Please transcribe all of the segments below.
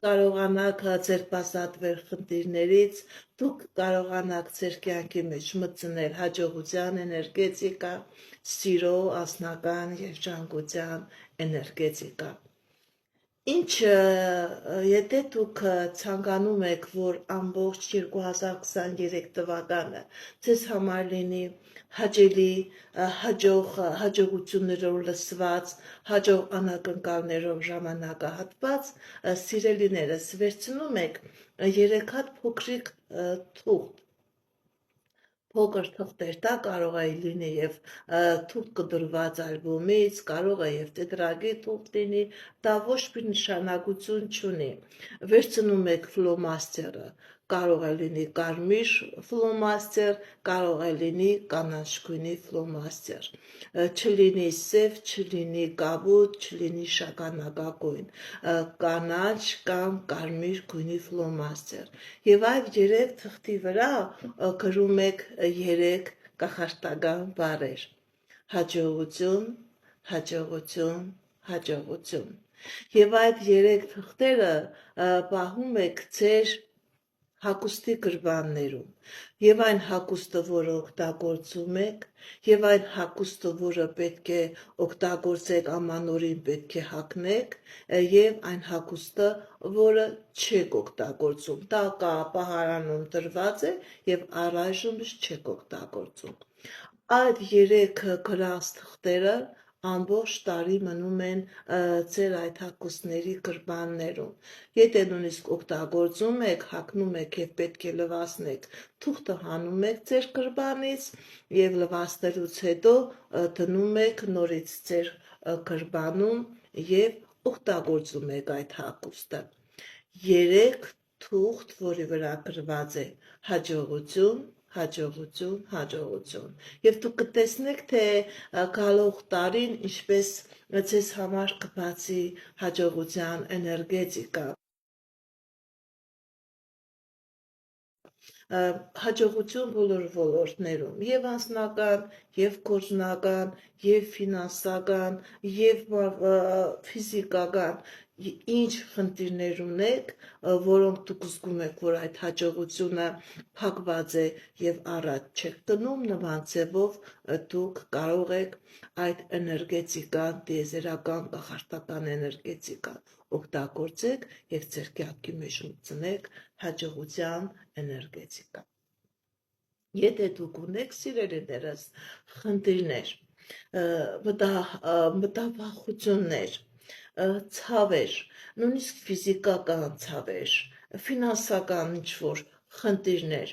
կարողանաք ձերբազատվել խնդիրներից, դուք կարողանաք ձեր կյանքի մեջ մտցնել հաջողության էներգետիկա, սիրո, անձնական երջանկության էներգետիկա։ Ինչ եթե դուք ցանկանում եք, որ ամբողջ 2023 թվականը ձեզ համար լինի հաճելի, հաջողություններով լցված, հաջող անակնկալներով ժամանակահատված, սիրելիներս, վերցնում եք 3 հատ փոքրիկ թուղթ, փոքր թղթեր, դա կարող է լինի եւ թուղթ կդրված ալբոմից, կարող է եւ տետրագի թուղթ լինի, դա ոչ մի նշանակություն չունի։ Վերցնում եք ֆլոմաստերը, կարող է լինի կարմիր ֆլոմաստեր, կարող է լինի կանաչ գույնի ֆլոմաստեր, չլինի սև, չլինի կապույտ, չլինի շագանակագույն, կանաչ կամ կարմիր գույնի ֆլոմաստեր։ Եվ այդ 3 թղթի վրա գրում եք 3 կախարդական բառեր. հաջողություն, հաջողություն, հաջողություն։ Եվ այդ 3 թղթերը պահում եք ձեր հագուստի գրպաններում, եւ այն հագուստը, որը օգտագործում եք, եւ այն հագուստը, որը պետք է օգտագործեք ամանորին պետք է հագնեք, եւ այն հագուստը, որը չեք օգտագործում, դա կա պահարանում դրված է եւ առայժմ չեք օգտագործում։ Այդ 3 գրած թղթերը ամբողջ տարի մնում են ձեր այդ հագուստների գրպաններում։ Եթե նույնիսկ օգտագործում եք, հագնում եք եւ պետք է լվացնեք, թուղթը հանում եք ձեր գրպանից եւ լվացնելուց հետո դնում եք նորից ձեր գրպանում եւ օգտագործում եք այդ հագուստը։ 3 թուղթ, որի վրա գրված է հաջողություն, հաջողություն, հաջողություն։ Եվ դուք կտեսնեք, թե գալող տարին ինչպես ձեզ համար կբացի հաջողության էներգետիկա։ Հաջողություն բոլոր ոլորտներում, եւ անձնական, եւ գործնական, եւ ֆինանսական, եւ ֆիզիկական, ինչ խնդիրներ ունեք, որոնք դուք զգում եք, որ այդ հաջողությունը փակված է եւ առաջ չեք տնում, նման ձևով դուք կարող եք այդ էներգետիկան, տիեզերական կախարդական էներգետիկան օգտագործեք եւ ձեր կյանքի մեջ մտցնեք հաջողության էներգետիկա։ Եթե դուք ունեք, սիրելիներս, խնդիրներ, մտավախություններ, ցավեր, նույնիսկ ֆիզիկական ցավեր, ֆինանսական ինչ-որ խնդիրներ,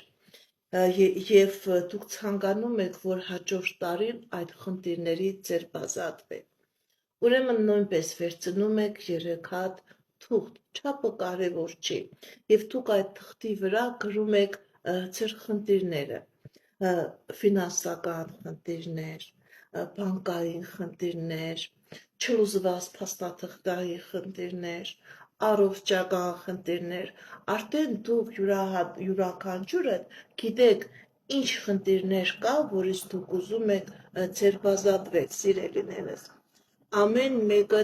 եւ դուք ցանկանում եք, որ հաջորդ տարին այդ խնդիրներից ձերբազատվեք։ Ուրեմն նույնպես վերցնում եք 3 հատ թուղթ, չափը կարևոր չի, եւ դուք այդ թղթի վրա գրում եք ձեր խնդիրները, ֆինանսական խնդիրներ, բանկային խնդիրներ, չլուծված փաստաթղթային խնդիրներ, առողջական խնդիրներ, արդեն դուք յուրաքանչյուրդ գիտեք ինչ խնդիրներ կա, որից դուք ուզում եք ձերբազատվել, սիրելիներս։ Ամեն մեկը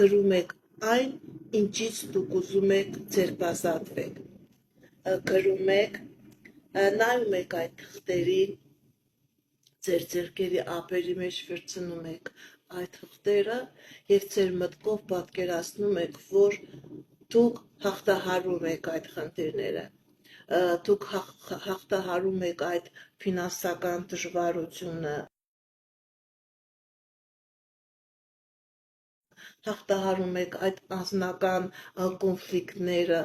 գրում եք այն, ինչից դուք ուզում եք ձերբազատվել։ Գրում եք, նայում եք այդ թղթերին, ձեր ձեռքերի ափերի մեջ վերցնում եք այդ թղթերը եւ ձեր մտքով պատկերացնում եք, որ դուք հաղթահարում եք այդ խնդիրները, դուք հաղթահարում եք այդ ֆինանսական դժվարությունը, հաղթահարում եք այդ անձնական կոնֆլիկտները,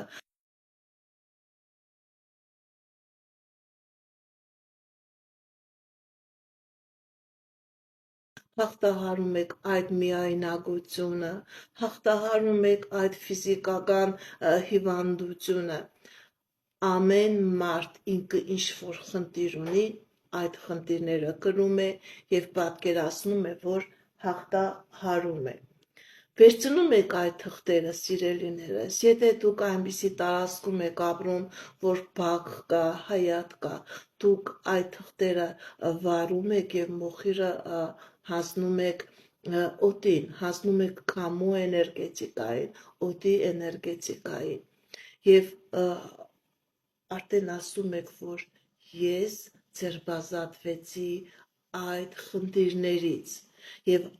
հաղթահարում եք այդ միայնակությունը, հաղթահարում եք այդ ֆիզիկական հիվանդությունը։ Ամեն մարդ ինքը ինչ-որ խնդիր ունի, այդ խնդիրները կրում է եւ պատկերացնում է, որ հաղթահարում է։ Վերցնում եք այդ թղթերը, սիրելիներս, եթե դուք այնպիսի տարածքում եք ապրում, որ բակ կա, հայատ կա, դուք այդ թղթերը վարում եք եւ մոխիրը հանձնում եք օդին, հանձնում եք քամու էներգետիկային, օդի էներգետիկային։ եւ արդեն ասում եք, որ ես ձերբազատվեցի այդ խնդիրներից եւ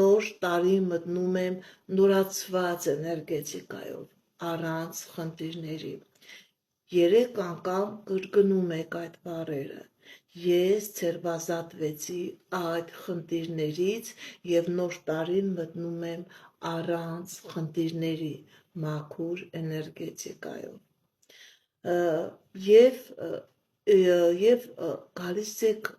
նոր տարի մտնում եմ նորացված էներգետիկայով առանց խնդիրների 3 անգամ կրկնում եք այդ բառերը ես ձերբազատվեցի այդ խնդիրներից եւ նոր տարին մտնում եմ առանց խնդիրների մաքուր էներգետիկայով եւ գալիս եք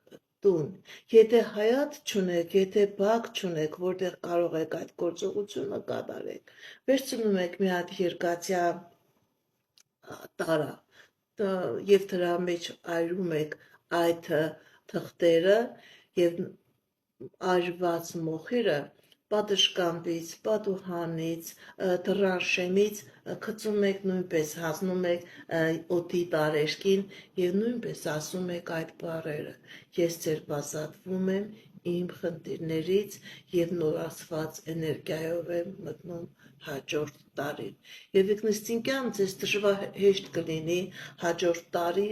տուն եթե հայատ չունեք եթե բակ չունեք որտեղ կարող եք այդ գործողությունը կատարել վերցնում եք մի հատ երկաթյա տարա եւ դրա մեջ այրում եք այդ թղթերը եւ այրված մոխիրը պատշգամբից, պատուհանից, դրանշեմից գցում եք նույնպես հանձնում եք օդի տարերկին եւ նույնպես ասում եք այդ բառերը ես ձերբազատվում եմ իմ խնդիրներից եւ նորացված էներգիայով եմ մտնում հաջորդ տարին եւ ինքնստինքյան ձեզ դժվար հեշտ կլինի հաջորդ տարի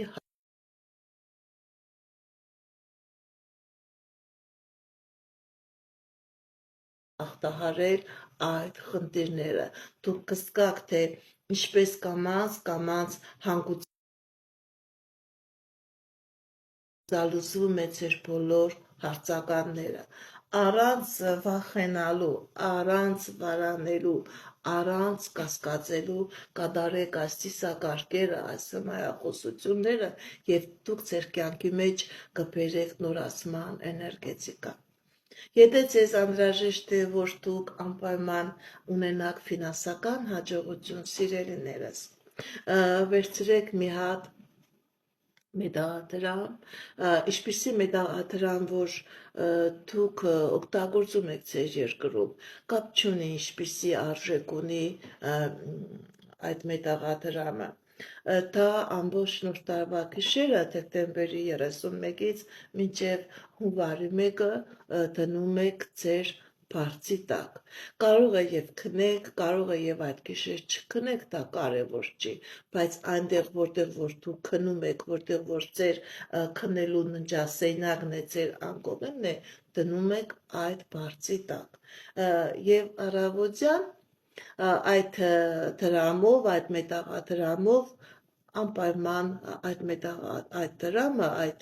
ախտահարել այդ խնդիրները դուք կզգաք թե ինչպես կամած հանգուցալուծվում է ձեր բոլոր հարցականները առանց վախենալու առանց վարանելու առանց կասկածելու կդարեք այս ծիսակարգերը այս հմայախոսությունները եւ դուք ձեր կյանքի մեջ կբերեք նորացման էներգետիկա Եթե ձեզ անհրաժեշտ է, որ դուք անպայման ունենաք ֆինանսական հաջողություն, սիրելիներս, վերցրեք մի հատ մեդալադրամ, ինչպիսի մեդալադրամ, որ դուք օգտագործում եք ձեր երկրում, կապ չունի ինչպիսի արժեք ունի այդ մեդալադրամը դա ամբողջ նոր տարվա գիշերը դեկտեմբերի 31-ից մինչև հունվարի 1-ը դնում եք ձեր բարձի տակ կարող է եւ քնեք կարող է եւ այդ գիշեր չքնեք դա կարեւոր չի բայց այնտեղ որտեղ որ դուք քնում եք որտեղ որ ձեր քնելու ննջասենյակն է ձեր անկողնն է դնում եք այդ բարձի տակ եւ առավոտյան այդ դրամով, այդ մետաղադրամով անպայման այդ դրամը, այդ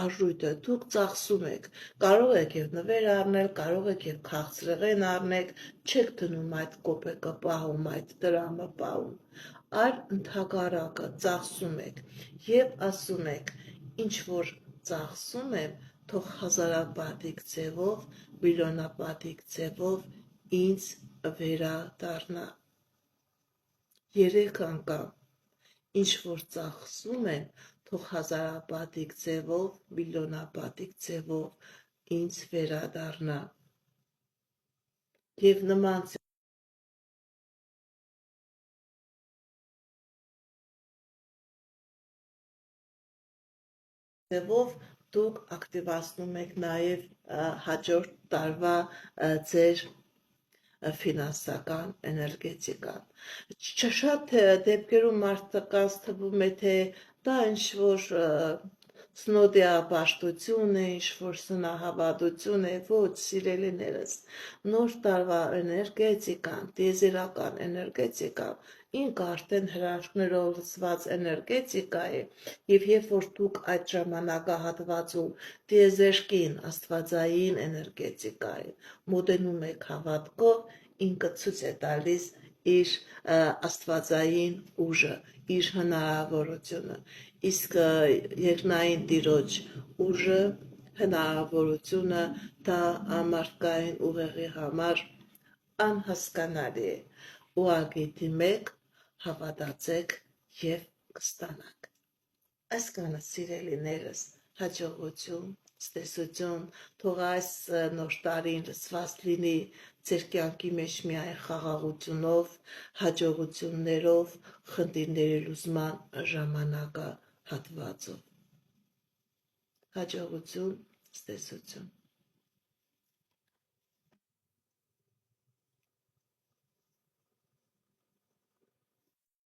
արժույթը դուք ծախսում եք, կարող եք եւ նվեր առնել, կարող եք եւ քաղցրեղեն առնեք, չեք դնում այդ կոպեկը պահում, այդ դրամը պահում, այլ ընդհակառակը ծախսում եք եւ ասում եք, ինչ որ ծախսում եմ, թող հազարապատիկ ձևով, միլիոնապատիկ ձևով ինձ վերադառնա 3 անգամ ինչ որ ծախսում են թող հազարապատիկ ձևով միլիոնապատիկ ձևով ինձ վերադառնա եւ նման ձևով դուք ակտիվացնում եք նաեւ հաջորդ տարվա ձեր ֆինանսական էներգետիկան շատ դեպքերում մարդկանց թվում է թե դա ինչ որ սնոդիապաշտություն է ինչ որ սնահավատություն է ոչ սիրելիներս նոր տարվա էներգետիկան տիեզերական էներգետիկան ինք արդեն հրաշքներով լցված էներգետիկա է եւ երբ որ դուք այդ ժամանակահատվածում տիեզերքին աստվածային էներգետիկա է մոտենում եք հավատքով ինքը ցույց է տալիս իր աստվածային ուժը իր հնարավորությունը իսկ երկնային տիրոջ ուժը հնարավորությունը դա ամարտկային ուղեղի համար անհասկանալի է ուղղակի դիմեք հավատացեք եւ կստանաք այսքանը սիրելիներս հաջողություն ստեսություն թող այս նոր տարին լցված լինի ձեր կյանքի մեջ միայն խաղաղությունով հաջողություններով խնդիրների լուծման ժամանակահատվածով հաջողություն ստեսություն